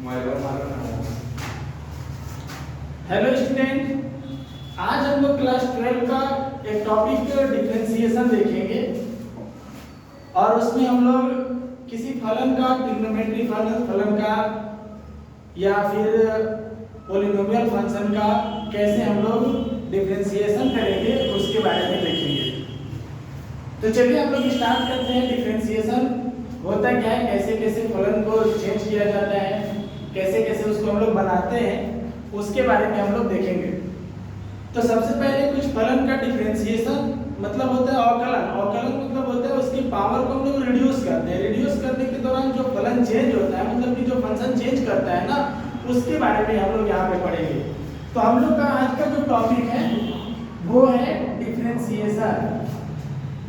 Hello student, आज हम लोग क्लास 12 का एक टॉपिक डिफरेंशिएशन देखेंगे और उसमें हम लोग किसी फलन का ट्रिग्नोमेट्री फलन का या फिर पॉलिनोमियल फंक्शन का कैसे हम लोग डिफरेंशिएशन करेंगे उसके बारे में देखेंगे। तो चलिए हम लोग स्टार्ट करते हैं। डिफरेंशिएशन होता क्या है, कैसे कैसे फलन को चेंज किया जाता है, कैसे कैसे उसको हम लोग बनाते हैं, उसके बारे में हम लोग देखेंगे। तो सबसे पहले कुछ फलन का डिफरेंशिएशन मतलब होता है अवकलन। अवकलन मतलब होता है उसकी पावर को हम लोग रिड्यूस करते हैं। रिड्यूस करने के दौरान जो फलन चेंज होता है, मतलब कि जो फंक्शन चेंज करता है ना, उसके बारे में हम लोग यहाँ पे पढ़ेंगे। तो हम लोग का आज का जो टॉपिक है वो है डिफरेंशिएशन।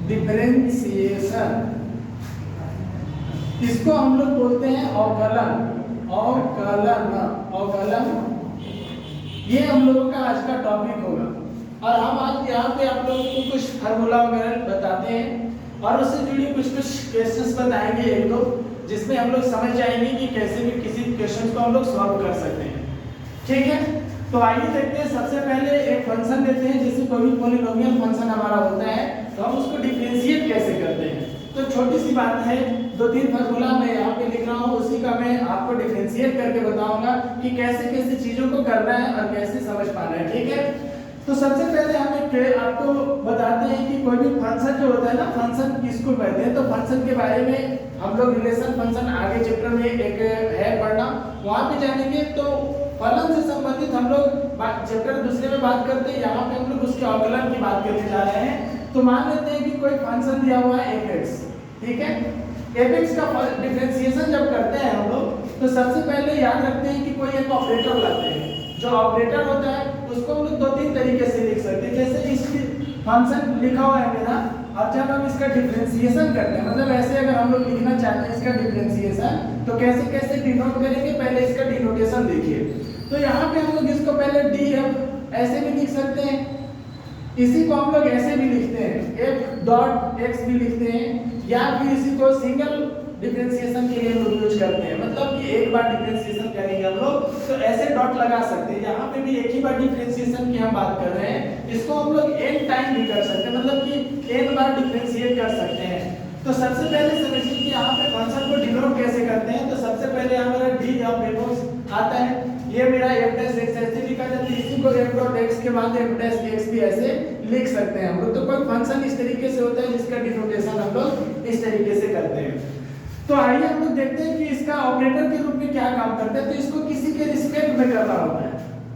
डिफरेंशिएशन इसको हम लोग बोलते हैं अवकलन। अवकलन अवकलन ये हम लोगों का आज का टॉपिक होगा। और हम आज यहाँ पे आप लोगों को कुछ फार्मूला वगैरह बताते हैं और उससे जुड़ी कुछ क्वेश्चंस बताएंगे एक दो, जिसमें हम लोग समझ जाएंगे कि कैसे भी किसी क्वेश्चन को हम लोग सॉल्व कर सकते हैं। ठीक है, तो आइए देखते हैं। सबसे पहले एक फंक्शन लेते हैं, जैसे कोई भी पॉलिनोमियल फंक्शन हमारा होता है तो हम उसको डिफरेंशिएट कैसे करते हैं। तो छोटी सी बात है, दो तीन फार्मूला मैं यहाँ पे लिख रहा हूँ, उसी का मैं आपको डिफरेंशिएट करके बताऊंगा कि कैसे कैसे चीजों को करना है और कैसे समझ पाना है। ठीक है, तो सबसे पहले हम आपको बताते हैं कि कोई भी फंक्शन जो होता है ना, फंक्शन किसको कहते हैं। तो फंक्शन के बारे में हम लोग रिलेशन फंक्शन आगे चैप्टर में एक है पढ़ना, वहाँ पे जानेंगे। तो फलन से संबंधित हम लोग चैप्टर दूसरे में बात करते हैं, यहाँ पे हम लोग उसके अवकलन की बात करने जा रहे हैं। तो मान लेते हैं कि कोई फंक्शन दिया हुआ है fx, ठीक है। fx का डिफरेंशिएशन जब करते हैं हम लोग, तो सबसे पहले याद रखते हैं कि कोई एक ऑपरेटर लाते हैं। जो ऑपरेटर होता है उसको हम लोग दो तीन तरीके से लिख सकते हैं। जैसे इस फंक्शन लिखा हुआ है मेरा, और जब हम इसका डिफरेंशिएशन करते हैं, मतलब ऐसे अगर हम लोग लिखना चाहते हैं इसका डिफरेंशिएशन, तो कैसे कैसे डिनोट करेंगे, पहले इसका डिनोटेशन देखिए। तो यहाँ पे हम लोग इसको पहले df ऐसे भी लिख सकते हैं, इसी को हम लोग ऐसे भी लिखते हैं, f डॉट x भी लिखते हैं, या फिर इसी को सिंगल डिफरेंशिएशन के लिए हम लोग यूज करते हैं। मतलब कि एक बार डिफरेंशिएशन करेंगे हम लोग तो ऐसे डॉट लगा सकते हैं। यहाँ पे भी एक ही बार डिफरेंशिएशन की हम बात कर रहे हैं, इसको हम लोग n टाइम भी कर सकते हैं, मतलब कि n बार डिफरेंशिएट कर सकते हैं। तो सबसे पहले समझिए कि यहाँ पे फंक्शन को डिनोट कैसे करते हैं। तो सबसे पहले हमारा d ऑफ f आता है, ये मेरा f डैश x ऐसे लिखा जाता है, इसी को f डॉट x के बाद f डैश x भी ऐसे लिख सकते हैं हम लोग। तो कोई फंक्शन इस तरीके से होता है जिसका डिनोटेशन हम लोग इस तरीके से करते हैं। तो आइए हम लोग देखते हैं कि इसका ऑपरेटर के रूप में क्या काम करता है। तो इसको किसी के रिस्पेक्ट में करना होता है।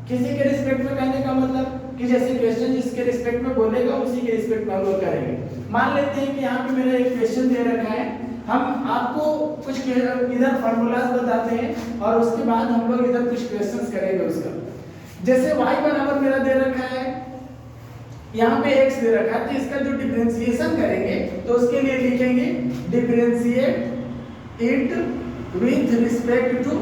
किसी के रिस्पेक्ट में कहने का मतलब कि जैसे क्वेश्चन जिसके रिस्पेक्ट में बोलेगा उसी के रिस्पेक्ट में हम लोग करेंगे। मान लेते हैं कि यहाँ पे मेरा एक क्वेश्चन दे रखा है, हम आपको कुछ इधर फार्मूलाज बताते हैं और उसके बाद हम लोग इधर कुछ क्वेश्चंस करेंगे उसका। जैसे y बराबर मेरा दे रखा है, यहाँ पे x दे रखा है, तो इसका जो डिफरेंशिएशन करेंगे तो उसके लिए लिखेंगे differentiate it with respect to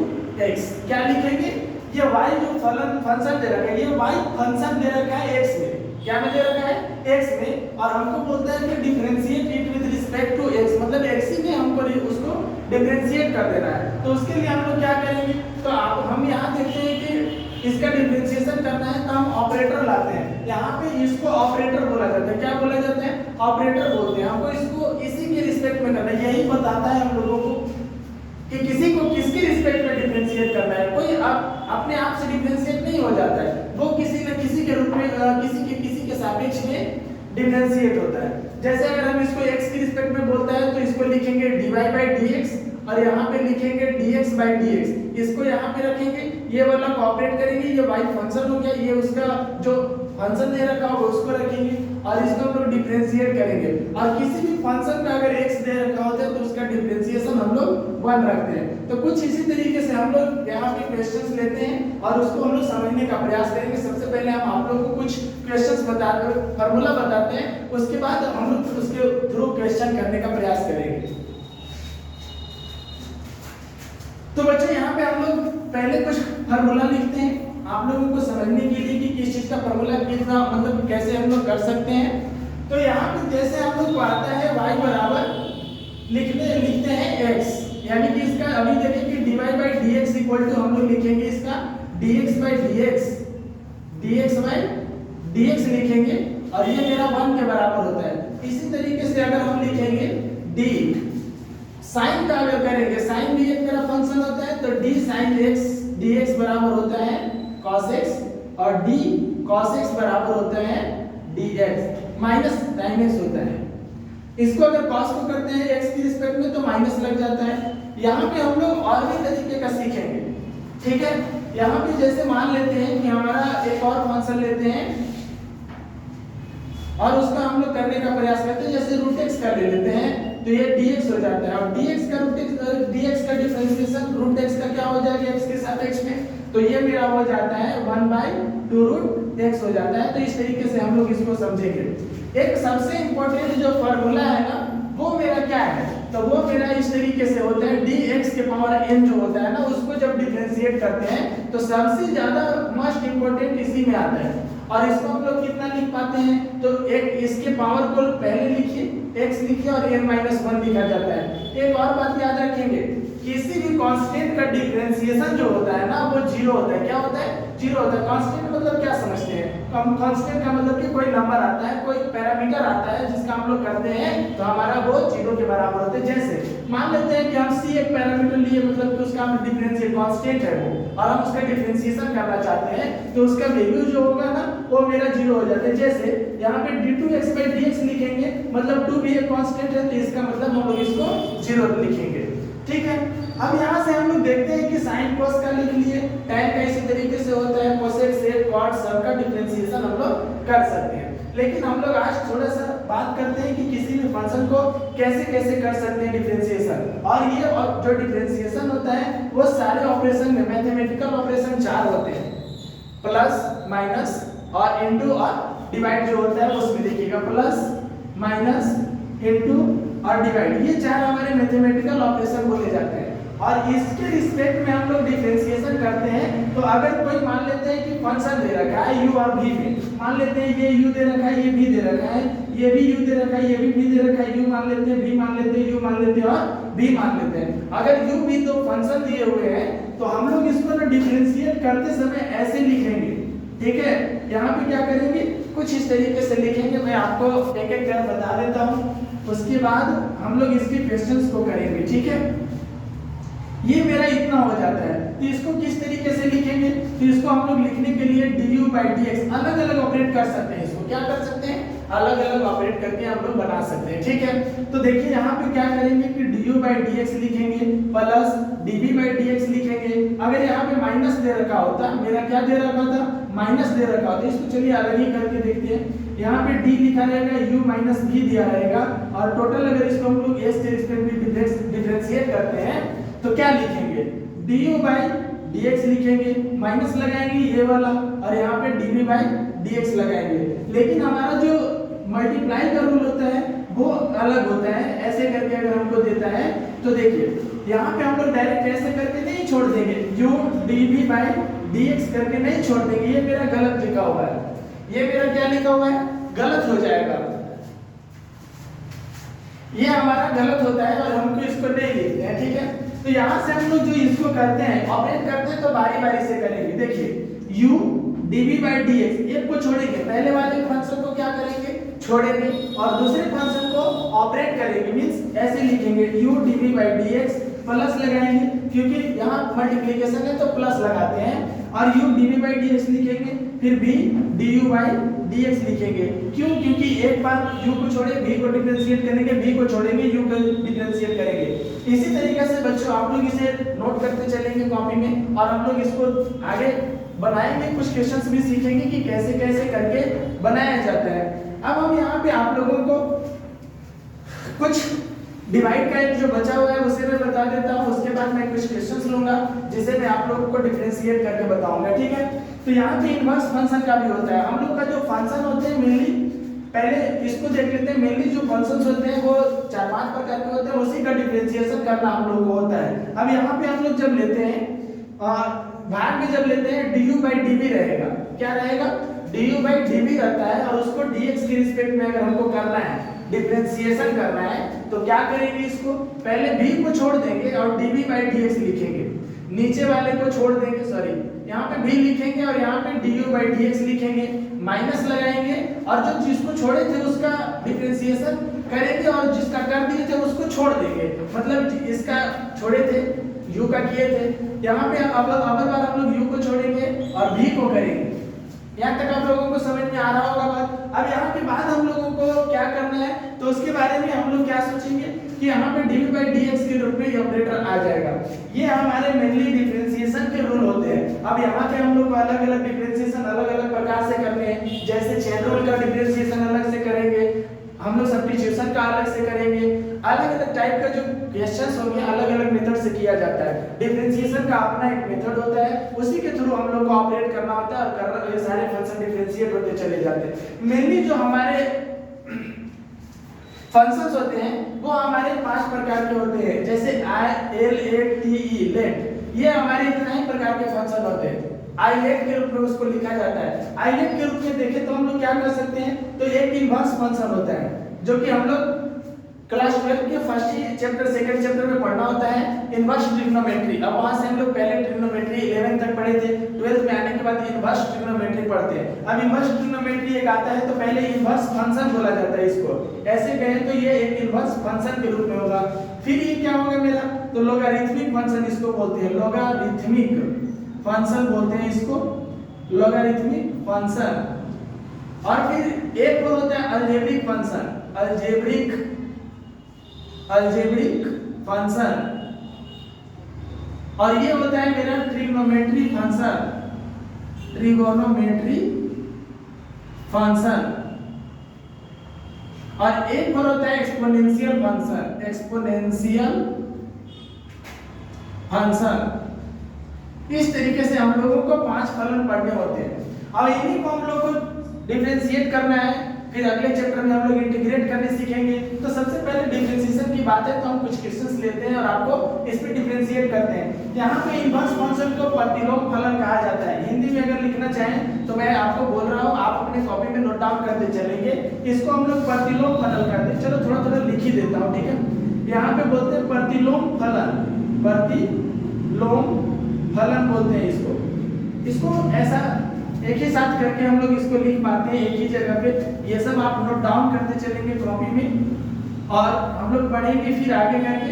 x। क्या लिखेंगे, ये y जो फंक्शन दे रखा है, ये y फंक्शन दे रखा है x में, क्या में दे रखा है x में, और हमको बोलता है कि differentiate it with respect to x, मतलब x ही में हमको उसको डिफरेंशिएट कर देना है। तो उसके लिए हम लोग क्या करेंगे, तो हम यहाँ देखते हैं कि इसका डिफरेंशिएशन करना है तो हम ऑपरेटर लाते हैं। यहाँ पे इसको ऑपरेटर बोला जाता है, क्या बोला जाता है, ऑपरेटर बोलते हैं। हमको इसको इसी के रिस्पेक्ट में करना है, यही बताता है हम लोगों को कि किसी को किसकी रिस्पेक्ट में डिफरेंशिएट करना है। कोई अपने आप से डिफरेंशिएट नहीं हो जाता है, वो किसी न किसी के रूप में किसी के सापेक्ष में डिफरेंशिएट होता है। जैसे अगर हम इसको x की रिस्पेक्ट में बोलता है तो इसको लिखेंगे dy/dx और यहाँ पे लिखेंगे dx/dx, इसको यहाँ पे रखेंगे, ये वाला कोऑपरेट करेंगे, ये y फंक्शन हो गया, ये उसका जो फंक्शन दे रखा होगा उसको रखेंगे और इसको हम लोग डिफरेंशिएट करेंगे। और किसी भी फंक्शन का अगर x दे रखा होता है तो उसका डिफरेंशिएशन हम लोग 1 रखते हैं। तो कुछ इसी तरीके से हम लोग यहाँ पे क्वेश्चंस लेते हैं और उसको हम लोग समझने का प्रयास करेंगे। सबसे पहले हम आप लोग को कुछ क्वेश्चंस फार्मूला बताते हैं, उसके बाद हम लोग उसके थ्रू क्वेश्चन करने का प्रयास करेंगे। तो बच्चों यहाँ पे हम लोग पहले कुछ फार्मूला लिखते हैं आप लोगों को समझने के लिए कि किस चीज का फार्मूला कितना, मतलब कैसे हम लोग कर सकते हैं। तो यहाँ पे जैसे हम लोग को आता है y बराबर लिखते हैं x, यानी कि इसका अभी देखें कि dy/dx इक्वल टू हम लोग लिखेंगे इसका dx बाई dx लिखेंगे और ये मेरा 1 के बराबर होता है। इसी तरीके से अगर हम लिखेंगे d साइन का अगर करेंगे, साइन भी एक मेरा फंक्शन होता है, तो d sin x dx बराबर होता है cos x और d cos x बराबर होता है dx माइनस sin x होता है। इसको अगर cos को करते हैं x की रिस्पेक्ट में तो माइनस लग जाता है। यहाँ पे हम लोग और भी तरीके का सीखेंगे, ठीक है। यहाँ पे जैसे मान लेते हैं कि हमारा एक और फंक्शन लेते हैं और उसका हम लोग करने का प्रयास करते हैं, जैसे रूट x का ले लेते हैं तो ये dx हो जाता है और dx का डिफरेंशिएशन रूट x का क्या हो जाएगा x के सापेक्ष में, तो ये मेरा हो जाता है 1/2 रूट x हो जाता है। तो इस तरीके से हम लोग इसको समझेंगे। एक सबसे इंपॉर्टेंट जो फार्मूला है ना वो मेरा क्या है, तो वो मेरा इस तरीके से होता है dx के पावर n जो होता है ना, उसको जब डिफरेंशिएट करते हैं तो सबसे ज्यादा मोस्ट इंपॉर्टेंट इसी में आता है। और इसको हम लोग कितना लिख पाते हैं, तो एक इसके पावर को पहले लिखिए x लिखिए और n-1 लिखा जाता है। एक और बात याद रखेंगे, किसी भी कांस्टेंट का डिफरेंशिएशन जो होता है ना वो जीरो होता है। क्या होता है? जीरो होता है। कांस्टेंट मतलब क्या समझते हैं? कांस्टेंट का मतलब कि कोई नंबर आता है, कोई पैरामीटर आता है जिसका हम लोग करते हैं तो हमारा वो जीरो के बराबर होता है। जैसे मान लेते हैं कि हम c एक पैरामीटर लिए, मतलब कि उसका हम डिफरेंशियल कांस्टेंट है वो, और हम उसका डिफरेंशिएशन करना चाहते हैं तो उसका वैल्यू जो होगा ना वो मेरा जीरो हो जाता है। जैसे यहाँ पे d2x/dx लिखेंगे, मतलब 2 भी एक कांस्टेंट है तो इसका मतलब हम लोग इसको जीरो लिखेंगे, ठीक है। अब यहाँ से हम लोग देखते हैं कि sin cos का लिख लिए, tan का इसी तरीके से होता है, cosec sec cot सब का डिफरेंशिएशन हम लोग कर सकते हैं। लेकिन हम लोग आज थोड़ा सा बात करते हैं कि किसी भी फंक्शन को कैसे कैसे कर सकते हैं डिफरेंशिएशन। और ये जो डिफरेंशिएशन होता है वो सारे ऑपरेशन में मैथमेटिकल ऑपरेशन 4 होते हैं, प्लस माइनस और इनटू और डिवाइड जो होता है उसमें देखिएगा, प्लस माइनस इनटू और डिवाइड, ये 4 हमारे मैथमेटिकल ऑपरेशन बोले जाते हैं। और इसके रिस्पेक्ट में हम लोग डिफरेंशिएशन करते हैं। तो अगर कोई मान लेते हैं कि फंक्शन दे रखा है u और v में, मान लेते हैं ये u दे रखा है, ये v दे रखा है, ये भी u दे रखा है, ये भी v दे रखा है, u मान लेते हैं, v मान लेते हैं, u मान लेते हैं और v मान लेते हैं। अगर u v दो फंक्शन दिए हुए हैं तो हम लोग इसको ना डिफरेंशिएट करते समय ऐसे लिखेंगे, ठीक है। यहाँ पे क्या करेंगे, कुछ इस तरीके से लिखेंगे, मैं आपको एक एक कर बता देता हूँ, उसके बाद हम लोग इसके क्वेश्चंस को करेंगे, ठीक है। ये मेरा इतना हो जाता है, तो इसको किस तरीके से लिखेंगे, तो इसको हम लोग लिखने के लिए du/dx अलग अलग ऑपरेट कर सकते हैं। इसको क्या कर सकते हैं, अलग अलग ऑपरेट करके हम लोग बना सकते हैं, ठीक है। तो देखिए यहाँ पे क्या करेंगे कि du/dx लिखेंगे प्लस dv/dx लिखेंगे। अगर यहाँ पे माइनस दे रखा होता, मेरा क्या दे रखा था, माइनस दे रखा होता, इसको चलिए अलग ही करके देखते हैं। यहाँ पे d लिखा रहेगा, u माइनस v दिया रहेगा, और टोटल अगर इसको हम लोग s के रिस्पेक्ट में डिफरेंशिएट करते हैं तो क्या लिखेंगे, du/dx लिखेंगे, माइनस लगाएंगे ये वाला, और यहाँ पे dv/dx लगाएंगे। लेकिन हमारा जो मल्टीप्लाई का रूल होता है वो अलग होता है। ऐसे करके अगर हमको देता है तो देखिए यहाँ पे हम लोग डायरेक्ट ऐसे करके नहीं छोड़ देंगे, u dv/dx करके नहीं छोड़ देंगे, ये मेरा गलत लिखा हुआ है, ये मेरा क्या लिखा हुआ है, गलत हो जाएगा, ये हमारा गलत होता है और हमको इसको नहीं लिखते हैं, ठीक है। तो यहाँ से हम लोग जो इसको करते हैं, ऑपरेट करते हैं, तो बारी बारी से करेंगे। देखिए u dv/dx एक को छोड़ेंगे, पहले वाले फंक्शन को क्या करेंगे, छोड़ेंगे, और दूसरे फंक्शन को ऑपरेट करेंगे, मींस ऐसे लिखेंगे u dv/dx प्लस लगाएंगे, क्योंकि यहाँ मल्टीप्लिकेशन है तो प्लस लगाते हैं, और u dv/dx लिखेंगे, फिर b du/dx लिखेंगे। क्यों? क्योंकि एक बार u को छोड़े v को डिफरेंशिएट करेंगे, v को छोड़ेंगे u को डिफरेंशिएट करेंगे। इसी तरीके से बच्चों आप लोग इसे नोट करते चलेंगे कॉपी में, और हम लोग इसको आगे बनाएंगे, कुछ क्वेश्चंस भी सीखेंगे कि कैसे कैसे करके बनाया जाता है। अब हम यहाँ पे आप लोगों को कुछ डिवाइड का एक जो बचा हुआ है उसे मैं बता देता हूँ, उसके बाद मैं कुछ क्वेश्चंस लूंगा जिसे मैं आप लोगों को डिफरेंशिएट करके बताऊंगा, ठीक है। तो यहाँ पे इनवर्स फंक्शन का भी होता है। हम लोग का जो फंक्शन होते हैं मेनली, पहले इसको देख लेते हैं, मेनली जो फंक्शंस होते हैं वो 4-5 प्रकार के होते हैं, उसी का डिफरेंशिएशन करना हम लोग को होता है। अब यहाँ पे हम लोग जब लेते हैं भाग में, जब लेते हैं du/dv रहेगा, क्या रहेगा, du/dv रहता है, और उसको dx के रिस्पेक्ट में अगर हमको करना है, डिफरेंशिएशन करना है, तो क्या करेंगे, इसको पहले v को छोड़ देंगे और dv/dx लिखेंगे। नीचे वाले को छोड़ देंगे, सॉरी यहाँ पे v लिखेंगे और यहाँ पे du/dx लिखेंगे, माइनस लगाएंगे और जो जिसको छोड़े थे उसका डिफरेंशिएशन करेंगे और जिसका कर दिए थे उसको छोड़ देंगे, मतलब इसका छोड़े थे u का किए थे, यहाँ पे अब बार हम लोग u को छोड़ेंगे और v को करेंगे। यहाँ तक आप लोगों को समझ में आ रहा होगा बात। अब यहाँ के बाद हम लोगों को क्या करना है, तो उसके बारे में हम लोग क्या सोचेंगे कि यहाँ पे dv/dx के रूप में ये ऑपरेटर आ जाएगा। ये हमारे मेनली डिफरेंशिएशन के रूल होते हैं। अब यहाँ पे हम लोग को अलग अलग डिफरेंशिएशन अलग अलग प्रकार से करने हैं, जैसे चेन रूल का डिफरेंशिएशन अलग से करेंगे, हम लोग सब्स्टिट्यूशन का अलग से करेंगे, अलग अलग टाइप का जो क्वेश्चंस होंगे अलग अलग मेथड से किया जाता है। डिफरेंशिएशन का अपना एक मेथड होता है, उसी के थ्रू हम लोग को ऑपरेट करना होता है और ये सारे फंक्शन डिफरेंशिएट होते चले जाते हैं। मेनली जो हमारे फंक्शंस होते हैं वो हमारे 5 प्रकार के होते हैं, जैसे i, l, a, t, e, let, ये हमारे इतना ही प्रकार के फंक्शन होते हैं। आइलेट के रूप में उसको लिखा जाता है। आइलेट के रूप में देखें तो हम लोग क्या कर सकते हैं, तो एक इनवर्स फंक्शन होता है जो कि हम लोग क्लास 12 के फर्स्ट चैप्टर सेकंड चैप्टर में पढ़ना होता है, इनवर्स ट्रिग्नोमेट्री। अब वहां से हम लोग पहले ट्रिग्नोमेट्री 11 तक पढ़े थे, 12th में आने के बाद इनवर्स ट्रिग्नोमेट्री पढ़ते हैं। अब इनवर्स ट्रिग्नोमेट्री एक आता है तो पहले इनवर्स फंक्शन बोला जाता है इसको, ऐसे कहें तो ये एक इनवर्स फंक्शन के रूप में होगा। फिर ये क्या होगा मेरा, तो लोगारिथमिक फंक्शन इसको बोलते हैं, लोगारिथमिक फंक्शन बोलते हैं इसको, लोगारिथमिक फंक्शन। और फिर एक और होता है अलजेब्रिक फंक्शन, अलजेब्रिक फंक्शन, और ये होता है मेरा ट्रिग्नोमेट्री फंक्शन, ट्रिगोनोमेट्री फंक्शन। और एक और होता है एक्सपोनेंशियल फंक्शन, एक्सपोनेंशियल फंक्शन। इस तरीके से हम लोगों को 5 फलन पढ़ने होते हैं। अब इन्हीं को हम लोग को डिफरेंशिएट करना है, फिर अगले चैप्टर में हम लोग इंटीग्रेट करने सीखेंगे। तो सबसे पहले डिफरेंशिएशन की बात है तो हम कुछ क्वेश्चंस लेते हैं और आपको इस पे डिफरेंशिएट करते हैं। यहाँ पे इनवर्स फंक्शन को प्रतिलोम फलन कहा जाता है। हिंदी में अगर लिखना चाहें तो मैं आपको बोल रहा हूँ, आप अपने कॉपी में नोट डाउन करते चलेंगे, इसको हम लोग प्रतिलोम फलन कहते हैं। चलो थोड़ा थोड़ा लिख ही देता हूँ, ठीक है। यहाँ पे बोलते हैं प्रतिलोम फलन, प्रतिलोम फलन बोलते हैं इसको ऐसा एक ही साथ करके हम लोग इसको लिख पाते हैं एक ही जगह पे। ये सब आप नोट डाउन करते चलेंगे कॉपी में और हम लोग पढ़ेंगे फिर आगे करके।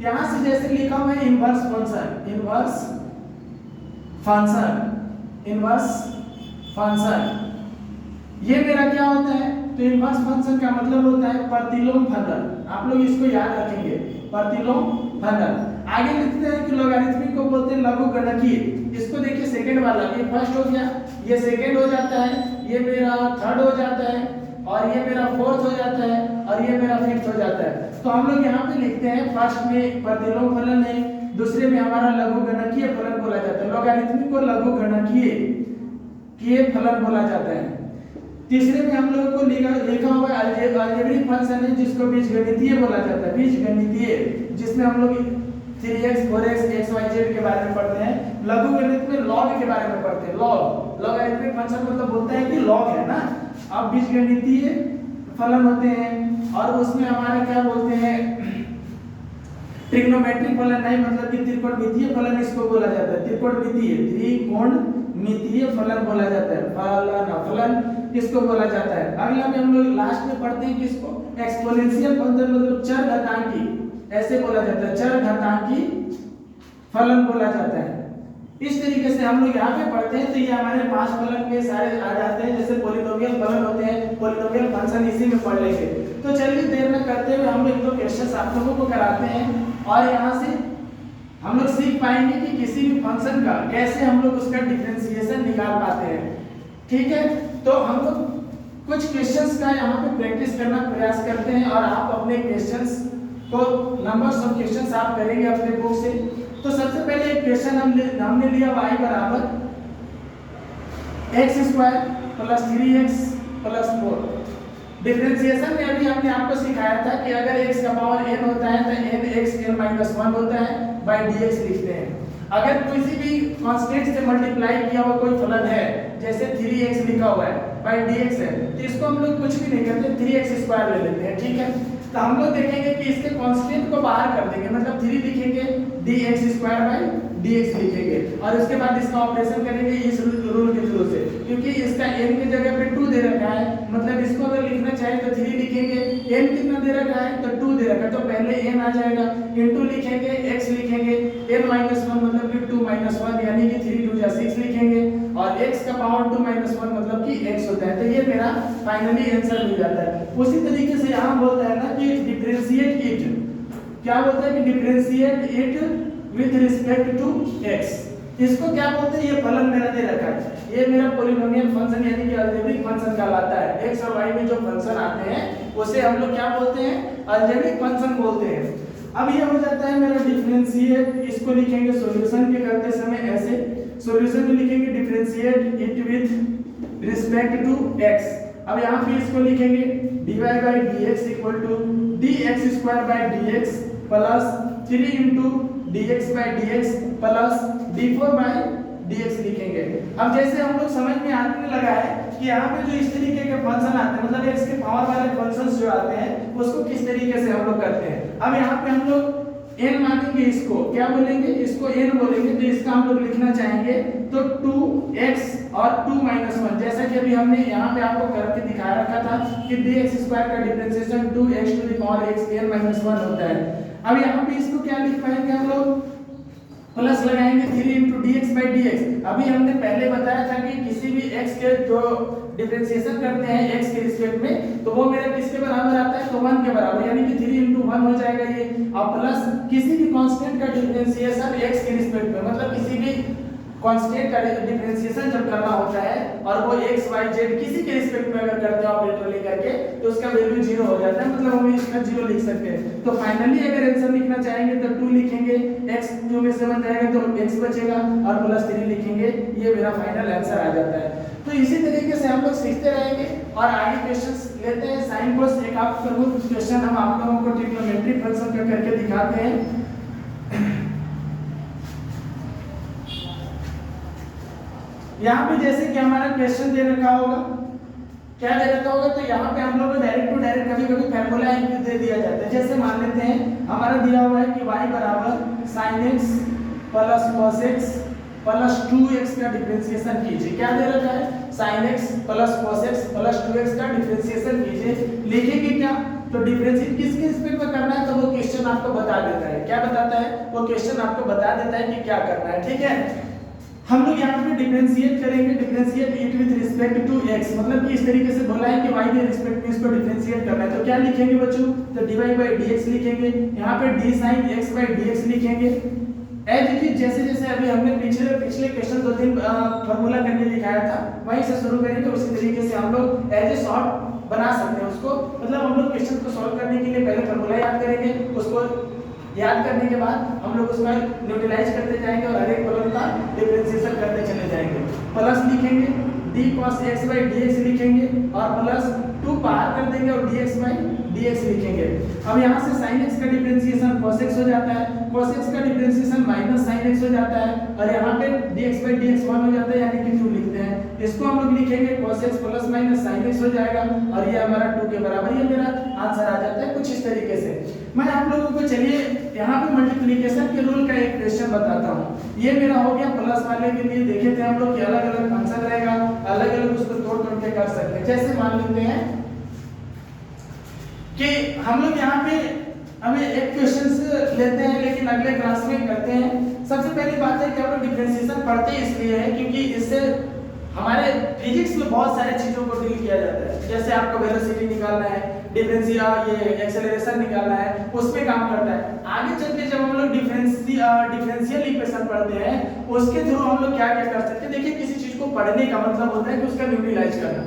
यहाँ से जैसे लिखा हुआ है inverse function, inverse function, inverse function, ये मेरा क्या होता है, तो इनवर्स फंक्शन का मतलब होता है प्रतिलोम फलन। आप लोग इसको याद रखेंगे, प्रतिलोम फलन। आगे लिखते हैं कि लोगारिथमिक को बोलते हैं लघुगणकीय। इसको देखिए सेकंड वाला, ये फर्स्ट हो गया, ये सेकंड हो जाता है, ये मेरा थर्ड हो जाता है, और ये मेरा फोर्थ हो जाता है, और ये मेरा फिफ्थ हो जाता है। तो हम लोग यहाँ पे लिखते हैं फर्स्ट में प्रतिलोम फलन है, दूसरे में हमारा लघुगणकीय फलन बोला जाता है। लोगारिथमिक को लघुगणकीय फलन बोला जाता है। तीसरे में हम लोगों को लिखा हुआ है अलजेब्रिक फंक्शन है जिसको बीजगणितीय बोला जाता है, बीजगणितीय, जिसमें हम लोग 3x 4x xyz के बारे में पढ़ते हैं। लघुगणित में लॉग के बारे में पढ़ते हैं, लॉग, लॉगरिथमिक फंक्शन मतलब बोलता है कि लॉग है ना। अब बीजगणितीय फलन होते हैं और उसमें हमारा क्या बोलते हैं, ट्रिग्नोमेट्रिक फलन नहीं, मतलब कि त्रिकोणमितीय फलन इसको बोला जाता है, त्रिकोणमितीय फलन बोला जाता है, फलन इसको बोला जाता है। अगला में हम लोग लास्ट में पढ़ते हैं किसको, एक्सपोनेंशियल फंक्शन, मतलब चरघातांकी, ऐसे बोला जाता है, चरघातांकी फलन बोला जाता है। इस तरीके से हम लोग यहाँ पे पढ़ते हैं तो ये हमारे 5 फलन में सारे आ जाते हैं। जैसे पॉलिनोमियल फलन होते हैं, पॉलिनोमियल फंक्शन इसी में पढ़ लेंगे। तो चलिए देर न करते हुए हम लोग 2 क्वेश्चंस आप लोगों को कराते हैं और यहाँ से हम लोग सीख पाएंगे कि किसी भी फंक्शन का कैसे हम लोग उसका डिफरेंशिएशन निकाल पाते हैं, ठीक है। तो हम लोग कुछ क्वेश्चंस का यहाँ पे प्रैक्टिस करना प्रयास करते हैं और आप अपने क्वेश्चंस को नंबर्स ऑफ क्वेश्चंस आप करेंगे अपने बुक से। तो सबसे पहले एक क्वेश्चन हमने लिया y बराबर x square plus 3x plus 4। Differentiation में अभी हमने आपको सिखाया था कि अगर x का पावर n होता है तो nx n-1 होता है बाय dx लिखते हैं। अगर किसी भी कांस्टेंट से मल्टीप्लाई किया हुआ कोई फलन है, जैसे 3x लिखा हुआ है बाय dx है, तो इसको हम लोग कुछ भी नहीं करते, 3x स्क्वायर ले लेते हैं, ठीक है। तो हम लोग देखेंगे कि इसके कांस्टेंट को बाहर कर देंगे, मतलब 3 लिखेंगे dx स्क्वायर बाय dx लिखेंगे और उसके बाद इसका ऑपरेशन करेंगे इस रूल के थ्रू से, क्योंकि इसका n की जगह पे 2 दे रखा है, मतलब इसको अगर लिखना चाहे तो 3 लिखेंगे, n कितना दे रखा है तो 2 दे रखा है, तो पहले n आ जाएगा, इनटू लिखेंगे, x लिखेंगे, n -1 मतलब कि 2 - 1 यानी कि 3 2 6 लिखेंगे और x का पावर 2 - 1 मतलब कि x होता है। तो ये मेरा फाइनली आंसर मिल जाता है। उसी तरीके से यहाँ बोलता है ना कि डिफरेंशिएट इट, क्या बोलता है कि differentiate it with respect to x। इसको क्या बोलते हैं, ये फलन मेरा दे रखा है, ये मेरा पॉलिनोमियल फंक्शन यानी कि अलजेब्रिक फंक्शन कहलाता है। x और y में जो फंक्शन आते हैं उसे हम लोग क्या बोलते हैं, अलजेब्रिक फंक्शन बोलते हैं। अब ये हो जाता है मेरा डिफरेंशिएट, इसको लिखेंगे सॉल्यूशन के करते समय ऐसे, सॉल्यूशन में लिखेंगे differentiate it with respect to x। अब यहाँ पे इसको लिखेंगे dy by dx equal to dx² by dx plus 3 into dx by dx plus d4 by dx लिखेंगे। अब जैसे हम लोग समझ में आने लगा है कि यहाँ पे जो इस तरीके के फंक्शन आते हैं, मतलब x के पावर वाले फंक्शंस जो आते हैं उसको किस तरीके से हम लोग करते हैं। अब यहाँ पे हम लोग n मानेंगे, इसको क्या बोलेंगे, इसको n बोलेंगे, तो इसका हम लोग लिखना चाहेंगे तो 2x और 2 - 1, जैसा कि अभी हमने यहाँ पे आपको करके दिखा रखा था कि dx² का differentiation 2x to the power x n - 1 होता है। अब यहाँ पे इसको क्या लिख पाएंगे हम लोग, प्लस लगाएंगे 3 into dx by dx। अभी हमने पहले बताया था कि किसी भी x के जो डिफरेंशिएशन करते हैं x के रिस्पेक्ट में तो वो मेरा किसके बराबर आता है, तो 1 के बराबर, यानी कि 3 into 1 हो जाएगा ये, और प्लस किसी भी कांस्टेंट का डिफरेंशिएशन x के रिस्पेक्ट में, मतलब किसी भी कांस्टेंट का डिफरेंशिएशन जब करना होता है और वो x y z किसी के रिस्पेक्ट में अगर करते हो ऑपरेटर लेकर के तो उसका वैल्यू 0 हो जाता है, मतलब हम इसका 0 लिख सकते हैं। तो फाइनली अगर आंसर लिखना चाहेंगे तो 2 लिखेंगे, x 2 में से बन जाएगा तो x बचेगा और प्लस 3 लिखेंगे, ये मेरा फाइनल आंसर आ जाता है। तो इसी तरीके से हम लोग सीखते रहेंगे और आगे क्वेश्चंस लेते हैं। साइन कोस एक आप प्रमुख क्वेश्चन हम आप लोगों को ट्रिग्नोमेट्री फंक्शन का करके दिखाते हैं। यहाँ पे जैसे कि हमारा क्वेश्चन दे रखा होगा, क्या दे रखा होगा, तो यहाँ पे हम लोग को डायरेक्ट टू डायरेक्ट कभी-कभी फार्मूला दे दिया जाता है। जैसे मान लेते हैं हमारा दिया हुआ है कि y बराबर sin x plus cos x plus 2x का डिफरेंशिएशन कीजिए। क्या दे रखा है, sin x plus cos x plus 2x का डिफरेंशिएशन कीजिए। लिखेंगे क्या, तो डिफरेंशिएट किसके रिस्पेक्ट में करना है, तो वो क्वेश्चन आपको बता देता है। क्या बताता है, वो क्वेश्चन आपको बता देता है कि क्या करना है, ठीक है। हम लोग यहाँ पे डिफरेंशिएट करेंगे, differentiate it with respect to x, मतलब कि इस तरीके से बोला है कि y के रिस्पेक्ट में इसको डिफरेंशिएट करना है। तो क्या लिखेंगे बच्चों, तो dy by dx लिखेंगे, यहाँ पे d sin x by dx लिखेंगे। एज इट इज जैसे जैसे अभी हमने पिछले क्वेश्चन 2-3 फार्मूला करके दिखाया था वहीं से शुरू करेंगे, उसी तरीके से हम लोग एज ए शॉर्ट बना सकते हैं उसको। मतलब हम लोग क्वेश्चन को सॉल्व करने के लिए पहले फार्मूला याद करेंगे, उसको याद करने के बाद हम लोग उसका न्यूट्रलाइज करते जाएंगे और हर एक कॉलम का डिफरेंशिएशन करते चले जाएंगे। प्लस लिखेंगे, d cos x by dx लिखेंगे और प्लस 2 बाहर कर देंगे और dx by dx लिखेंगे। अब यहाँ से sin x का डिफरेंशिएशन cos x हो जाता है, cos x का डिफरेंशिएशन माइनस sin x हो जाता है और यहाँ पे dx by dx 1 हो जाता है, यानी कि 2 लिखते हैं। इसको हम लोग लिखेंगे cos x plus minus sin x हो जाएगा और ये हमारा 2 के बराबर, ये मेरा आंसर आ जाता है कुछ इस तरीके से। मैं आप लोगों को चलिए यहाँ पे मल्टीप्लिकेशन के रूल का एक क्वेश्चन बताता हूँ। ये मेरा हो गया प्लस वाले के लिए, देखे थे हम लोग कि अलग अलग फंक्शन रहेगा, अलग अलग उसको तोड़ तोड़ के कर सकते हैं। जैसे मान लेते हैं कि हम लोग यहाँ पे हमें एक क्वेश्चन लेते हैं लेकिन अगले क्लास में करते हैं। सबसे पहली बात है कि हम लोग डिफरेंशिएशन पढ़ते इसलिए है क्योंकि इससे हमारे फिजिक्स में बहुत सारी चीजों को डील किया जाता है। जैसे आपको वेलोसिटी निकालना है, डिफरेंशियल ये एक्सेलरेशन निकालना है, उस पे काम करता है। आगे चल के जब हम लोग डिफरेंशियल इक्वेशन पढ़ते हैं उसके थ्रू हम लोग क्या क्या कर सकते हैं। देखिए किसी चीज को पढ़ने का मतलब होता है कि उसका न्यूट्रलाइज करना,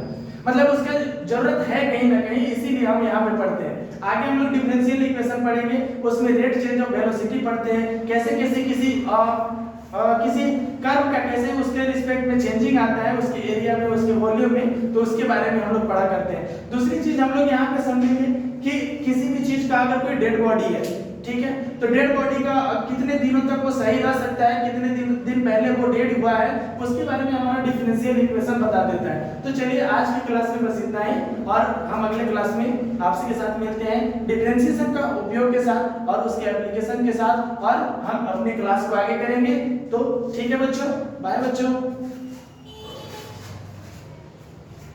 मतलब उसका जरूरत है कहीं ना कहीं, इसीलिए हम यहाँ पे पढ़ते हैं। आगे हम लोग डिफरेंशियल इक्वेशन पढ़ेंगे, उसमें रेट चेंज ऑफ वेलोसिटी पढ़ते हैं, कैसे कैसे किसी कर्व का कैसे उसके रिस्पेक्ट में चेंजिंग आता है उसके एरिया में, उसके वॉल्यूम में, तो उसके बारे में हम लोग पढ़ा करते हैं। दूसरी चीज हम लोग यहाँ पे समझेंगे कि किसी भी चीज का अगर कोई डेड बॉडी है ठीक है। तो डेड बॉडी का कितने दिनों तक वो सही रह सकता है, कितने दिन पहले वो डेड हुआ है, उसके बारे में हमारा डिफरेंशियल इक्वेशन बता देता है। तो चलिए आज की क्लास में बस इतना ही, और हम अगले क्लास में आपसे के साथ मिलते हैं डिफरेंशिएशन का उपयोग के साथ और उसके एप्लीकेशन के साथ, और हम अपनी क्लास को आगे करेंगे। तो ठीक है बच्चों, बाय बच्चों।